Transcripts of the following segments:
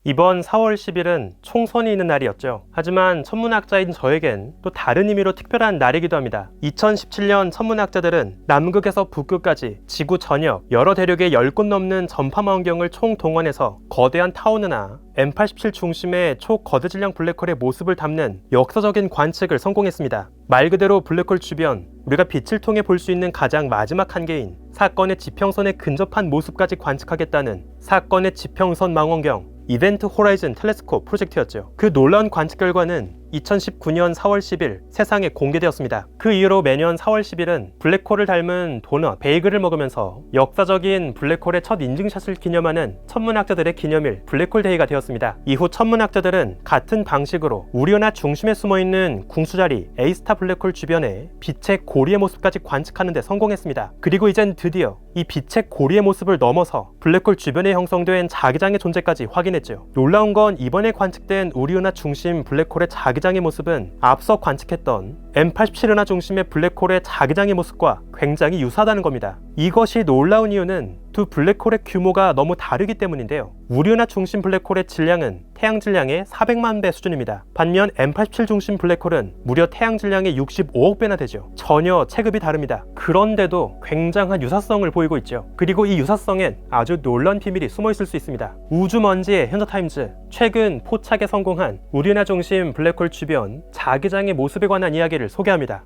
이번 4월 10일은 총선이 있는 날이었죠. 하지만 천문학자인 저에겐 또 다른 의미로 특별한 날이기도 합니다. 2017년 천문학자들은 남극에서 북극까지 지구 전역 여러 대륙의 10곳 넘는 전파망원경을 총동원해서 거대한 타우느나 M87 중심의 초거대 질량 블랙홀의 모습을 담는 역사적인 관측을 성공했습니다. 말 그대로 블랙홀 주변, 우리가 빛을 통해 볼 수 있는 가장 마지막 한계인 사건의 지평선에 근접한 모습까지 관측하겠다는 사건의 지평선 망원경 이벤트 호라이즌 텔레스콥 프로젝트였죠. 그 놀라운 관측 결과는 2019년 4월 10일 세상에 공개되었습니다. 그 이후로 매년 4월 10일은 블랙홀을 닮은 도넛, 베이글을 먹으면서 역사적인 블랙홀의 첫 인증샷을 기념하는 천문학자들의 기념일 블랙홀 데이가 되었습니다. 이후 천문학자들은 같은 방식으로 우리은하 중심에 숨어있는 궁수자리 A스타 블랙홀 주변에 빛의 고리의 모습까지 관측하는 데 성공했습니다. 그리고 이젠 드디어 이 빛의 고리의 모습을 넘어서 블랙홀 주변에 형성된 자기장의 존재까지 확인했죠. 놀라운 건 이번에 관측된 우리은하 중심 블랙홀의 자기장의 모습은 앞서 관측했던 M87 은하 중심의 블랙홀의 자기장의 모습과 굉장히 유사하다는 겁니다. 이것이 놀라운 이유는 두 블랙홀의 규모가 너무 다르기 때문인데요. 우리은하 중심 블랙홀의 질량은 태양 질량의 400만 배 수준입니다. 반면 M87 중심 블랙홀은 무려 태양 질량의 65억 배나 되죠. 전혀 체급이 다릅니다. 그런데도 굉장한 유사성을 보이고 있죠. 그리고 이 유사성엔 아주 놀라운 비밀이 숨어 있을 수 있습니다. 우주먼지의 현자타임즈, 최근 포착에 성공한 우리은하 중심 블랙홀 주변 자기장의 모습에 관한 이야기를 소개합니다.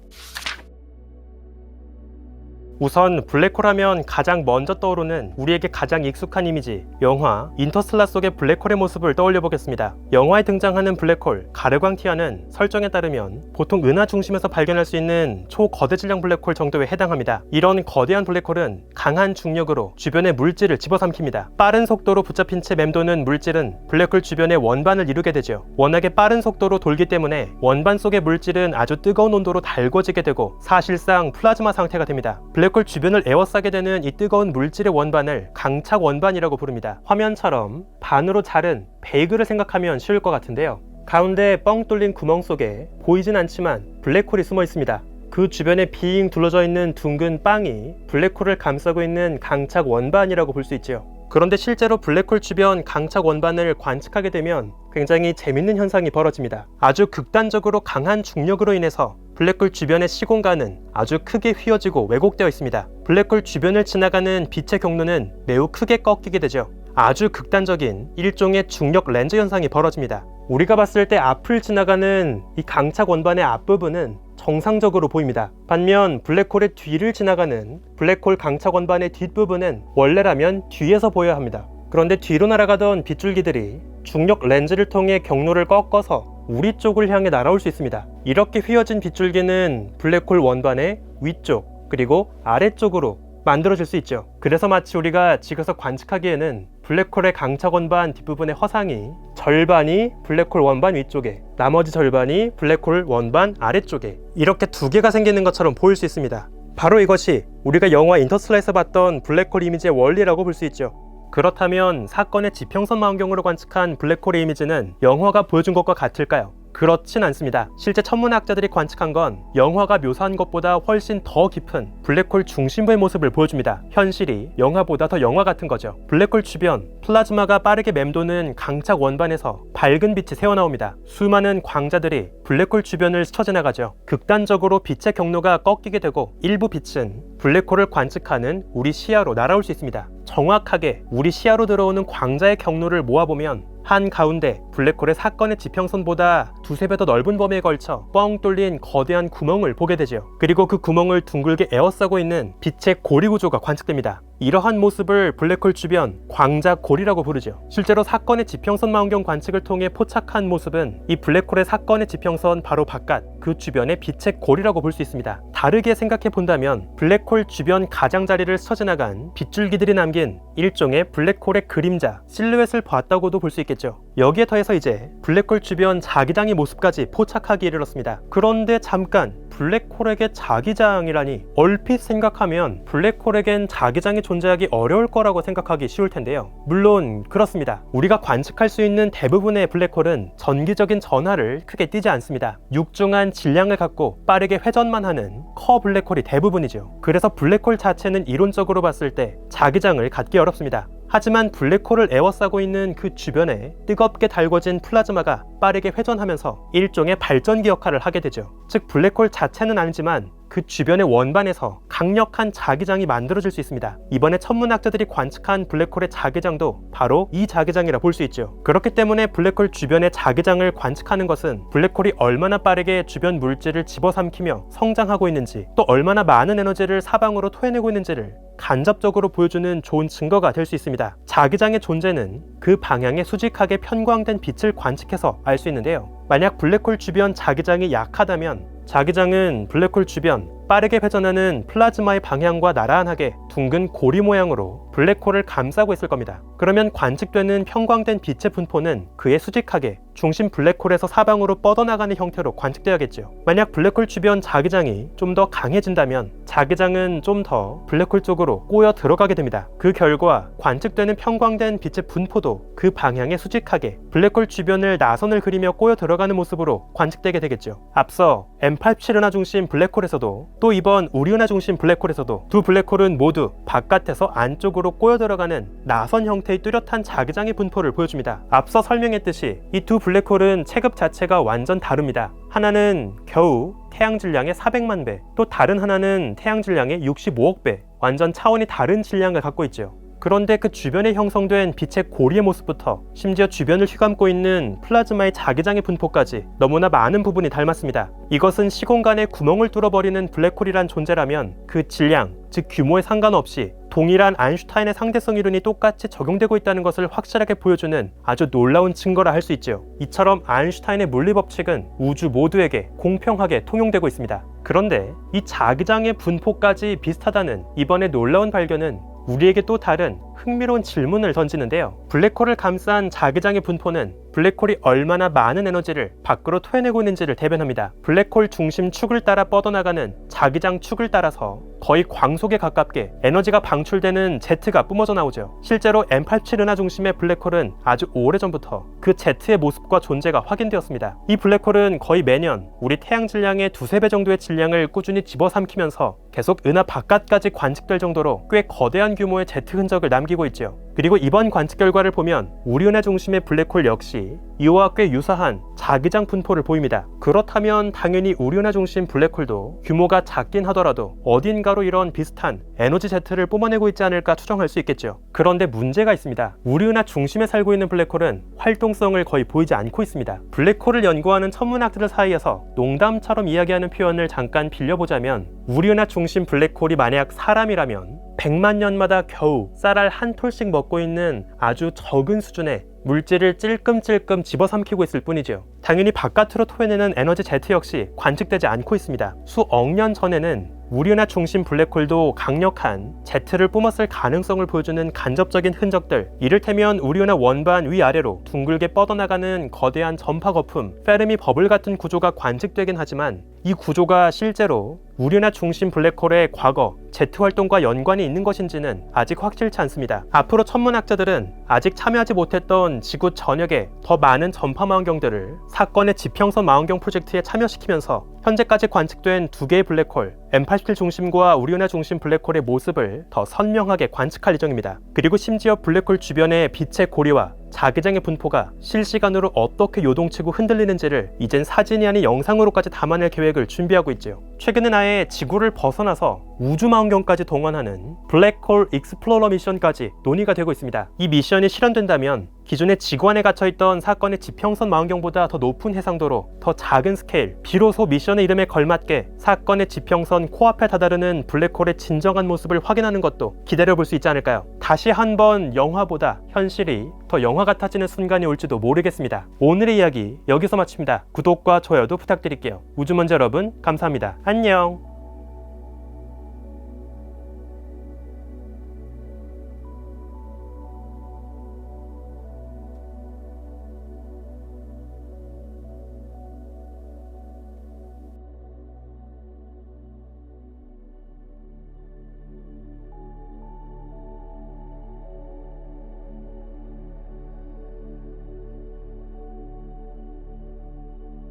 우선 블랙홀 하면 가장 먼저 떠오르는 우리에게 가장 익숙한 이미지, 영화 인터스텔라 속의 블랙홀의 모습을 떠올려 보겠습니다. 영화에 등장하는 블랙홀 가르광티아는 설정에 따르면 보통 은하 중심에서 발견할 수 있는 초거대 질량 블랙홀 정도에 해당합니다. 이런 거대한 블랙홀은 강한 중력으로 주변의 물질을 집어삼킵니다. 빠른 속도로 붙잡힌 채 맴도는 물질은 블랙홀 주변의 원반을 이루게 되죠. 워낙에 빠른 속도로 돌기 때문에 원반 속의 물질은 아주 뜨거운 온도로 달궈지게 되고 사실상 플라즈마 상태가 됩니다. 블랙홀 주변을 에워싸게 되는 이 뜨거운 물질의 원반을 강착 원반이라고 부릅니다. 화면처럼 반으로 자른 베이글을 생각하면 쉬울 것 같은데요. 가운데 뻥 뚫린 구멍 속에 보이진 않지만 블랙홀이 숨어 있습니다. 그 주변에 빙 둘러져 있는 둥근 빵이 블랙홀을 감싸고 있는 강착 원반이라고 볼 수 있죠. 그런데 실제로 블랙홀 주변 강착 원반을 관측하게 되면 굉장히 재밌는 현상이 벌어집니다. 아주 극단적으로 강한 중력으로 인해서 블랙홀 주변의 시공간은 아주 크게 휘어지고 왜곡되어 있습니다. 블랙홀 주변을 지나가는 빛의 경로는 매우 크게 꺾이게 되죠. 아주 극단적인 일종의 중력 렌즈 현상이 벌어집니다. 우리가 봤을 때 앞을 지나가는 이 강착 원반의 앞부분은 정상적으로 보입니다. 반면 블랙홀의 뒤를 지나가는 블랙홀 강착 원반의 뒷부분은 원래라면 뒤에서 보여야 합니다. 그런데 뒤로 날아가던 빗줄기들이 중력 렌즈를 통해 경로를 꺾어서 우리 쪽을 향해 날아올 수 있습니다. 이렇게 휘어진 빗줄기는 블랙홀 원반의 위쪽 그리고 아래쪽으로 만들어질 수 있죠. 그래서 마치 우리가 지구에서 관측하기에는 블랙홀의 강착 원반 뒷부분의 허상이 절반이 블랙홀 원반 위쪽에, 나머지 절반이 블랙홀 원반 아래쪽에 이렇게 두 개가 생기는 것처럼 보일 수 있습니다. 바로 이것이 우리가 영화 인터스텔라에서 봤던 블랙홀 이미지의 원리라고 볼 수 있죠. 그렇다면 사건의 지평선 망원경으로 관측한 블랙홀의 이미지는 영화가 보여준 것과 같을까요? 그렇진 않습니다. 실제 천문학자들이 관측한 건 영화가 묘사한 것보다 훨씬 더 깊은 블랙홀 중심부의 모습을 보여줍니다. 현실이 영화보다 더 영화 같은 거죠. 블랙홀 주변, 플라즈마가 빠르게 맴도는 강착 원반에서 밝은 빛이 새어나옵니다. 수많은 광자들이 블랙홀 주변을 스쳐 지나가죠. 극단적으로 빛의 경로가 꺾이게 되고 일부 빛은 블랙홀을 관측하는 우리 시야로 날아올 수 있습니다. 정확하게 우리 시야로 들어오는 광자의 경로를 모아보면 한가운데 블랙홀의 사건의 지평선보다 두세 배 더 넓은 범위에 걸쳐 뻥 뚫린 거대한 구멍을 보게 되죠. 그리고 그 구멍을 둥글게 에워싸고 있는 빛의 고리 구조가 관측됩니다. 이러한 모습을 블랙홀 주변 광자고리라고 부르죠. 실제로 사건의 지평선 망원경 관측을 통해 포착한 모습은 이 블랙홀의 사건의 지평선 바로 바깥 그 주변의 빛의 고리라고 볼 수 있습니다. 다르게 생각해 본다면 블랙홀 주변 가장자리를 스쳐 지나간 빗줄기들이 남긴 일종의 블랙홀의 그림자, 실루엣을 봤다고도 볼 수 있겠죠. 여기에 더해서 이제 블랙홀 주변 자기장의 모습까지 포착하기 이르렀습니다. 그런데 잠깐, 블랙홀에게 자기장이라니, 얼핏 생각하면 블랙홀에겐 자기장이 존재하기 어려울 거라고 생각하기 쉬울 텐데요. 물론 그렇습니다. 우리가 관측할 수 있는 대부분의 블랙홀은 전기적인 전하를 크게 띠지 않습니다. 육중한 질량을 갖고 빠르게 회전만 하는 커 블랙홀이 대부분이죠. 그래서 블랙홀 자체는 이론적으로 봤을 때 자기장을 갖기 어렵습니다. 하지만 블랙홀을 에워싸고 있는 그 주변에 뜨겁게 달궈진 플라즈마가 빠르게 회전하면서 일종의 발전기 역할을 하게 되죠. 즉 블랙홀 자체는 아니지만 그 주변의 원반에서 강력한 자기장이 만들어질 수 있습니다. 이번에 천문학자들이 관측한 블랙홀의 자기장도 바로 이 자기장이라 볼 수 있죠. 그렇기 때문에 블랙홀 주변의 자기장을 관측하는 것은 블랙홀이 얼마나 빠르게 주변 물질을 집어삼키며 성장하고 있는지, 또 얼마나 많은 에너지를 사방으로 토해내고 있는지를 간접적으로 보여주는 좋은 증거가 될 수 있습니다. 자기장의 존재는 그 방향에 수직하게 편광된 빛을 관측해서 알 수 있는데요. 만약 블랙홀 주변 자기장이 약하다면 자기장은 블랙홀 주변 빠르게 회전하는 플라즈마의 방향과 나란하게 둥근 고리 모양으로 블랙홀을 감싸고 있을 겁니다. 그러면 관측되는 편광된 빛의 분포는 그에 수직하게 중심 블랙홀에서 사방으로 뻗어나가는 형태로 관측되어야겠죠. 만약 블랙홀 주변 자기장이 좀 더 강해진다면 자기장은 좀 더 블랙홀 쪽으로 꼬여 들어가게 됩니다. 그 결과 관측되는 편광된 빛의 분포도 그 방향에 수직하게 블랙홀 주변을 나선을 그리며 꼬여 들어가는 모습으로 관측되게 되겠죠. 앞서 M87 은하 중심 블랙홀에서도 또 이번 우리 은하 중심 블랙홀에서도 두 블랙홀은 모두 바깥에서 안쪽으로 꼬여 들어가는 나선 형태의 뚜렷한 자기장의 분포를 보여줍니다. 앞서 설명했듯이 이 두 블랙홀은 체급 자체가 완전 다릅니다. 하나는 겨우 태양 질량의 400만 배, 또 다른 하나는 태양 질량의 65억 배, 완전 차원이 다른 질량을 갖고 있죠. 그런데 그 주변에 형성된 빛의 고리의 모습부터 심지어 주변을 휘감고 있는 플라즈마의 자기장의 분포까지 너무나 많은 부분이 닮았습니다. 이것은 시공간에 구멍을 뚫어버리는 블랙홀이란 존재라면 그 질량, 즉 규모에 상관없이 동일한 아인슈타인의 상대성 이론이 똑같이 적용되고 있다는 것을 확실하게 보여주는 아주 놀라운 증거라 할 수 있죠. 이처럼 아인슈타인의 물리 법칙은 우주 모두에게 공평하게 통용되고 있습니다. 그런데 이 자기장의 분포까지 비슷하다는 이번의 놀라운 발견은 우리에게 또 다른 흥미로운 질문을 던지는데요. 블랙홀을 감싼 자기장의 분포는 블랙홀이 얼마나 많은 에너지를 밖으로 토해내고 있는지를 대변합니다. 블랙홀 중심 축을 따라 뻗어나가는 자기장 축을 따라서 거의 광속에 가깝게 에너지가 방출되는 Z가 뿜어져 나오죠. 실제로 M87 은하 중심의 블랙홀은 아주 오래전부터 그 Z의 모습과 존재가 확인되었습니다. 이 블랙홀은 거의 매년 우리 태양 질량의 두세 배 정도의 질량을 꾸준히 집어삼키면서 계속 은하 바깥까지 관측될 정도로 꽤 거대한 규모의 Z 흔적을 남기고 있죠. 그리고 이번 관측 결과를 보면 우리 은하 중심의 블랙홀 역시 이와 꽤 유사한 자기장 분포를 보입니다. 그렇다면 당연히 우리 은하 중심 블랙홀도 규모가 작긴 하더라도 어딘가로 이런 비슷한 에너지 Z를 뿜어내고 있지 않을까 추정할 수 있겠죠. 그런데 문제가 있습니다. 우리 은하 중심에 살고 있는 블랙홀은 활동성을 거의 보이지 않고 있습니다. 블랙홀을 연구하는 천문학자들 사이에서 농담처럼 이야기하는 표현을 잠깐 빌려보자면 우리 은하 중심 블랙홀이 만약 사람이라면 100만 년마다 겨우 쌀알 한 톨씩 먹고 있는 아주 적은 수준의 물질을 찔끔찔끔 집어삼키고 있을 뿐이죠. 당연히 바깥으로 토해내는 에너지 Z 역시 관측되지 않고 있습니다. 수억 년 전에는 우리 은하 중심 블랙홀도 강력한 Z를 뿜었을 가능성을 보여주는 간접적인 흔적들, 이를테면 우리 은하 원반 위아래로 둥글게 뻗어나가는 거대한 전파 거품, 페르미 버블 같은 구조가 관측되긴 하지만 이 구조가 실제로 우리 은하 중심 블랙홀의 과거 Z 활동과 연관이 있는 것인지는 아직 확실치 않습니다. 앞으로 천문학자들은 아직 참여하지 못했던 지구 전역의 더 많은 전파 망원경들을 사건의 지평선 망원경 프로젝트에 참여시키면서 현재까지 관측된 두 개의 블랙홀, M87 중심과 우리 은하 중심 블랙홀의 모습을 더 선명하게 관측할 예정입니다. 그리고 심지어 블랙홀 주변의 빛의 고리와 자기장의 분포가 실시간으로 어떻게 요동치고 흔들리는지를 이젠 사진이 아닌 영상으로까지 담아낼 계획을 준비하고 있죠. 최근엔 아예 지구를 벗어나서 우주망원경까지 동원하는 블랙홀 익스플로러 미션까지 논의가 되고 있습니다. 이 미션이 실현된다면 기존의 지구 안에 갇혀있던 사건의 지평선 망원경보다 더 높은 해상도로 더 작은 스케일, 비로소 미션의 이름에 걸맞게 사건의 지평선 코앞에 다다르는 블랙홀의 진정한 모습을 확인하는 것도 기다려볼 수 있지 않을까요? 다시 한번 영화보다 현실이 더 영화 같아지는 순간이 올지도 모르겠습니다. 오늘의 이야기 여기서 마칩니다. 구독과 좋아요도 부탁드릴게요. 우주먼지 여러분 감사합니다. 안녕.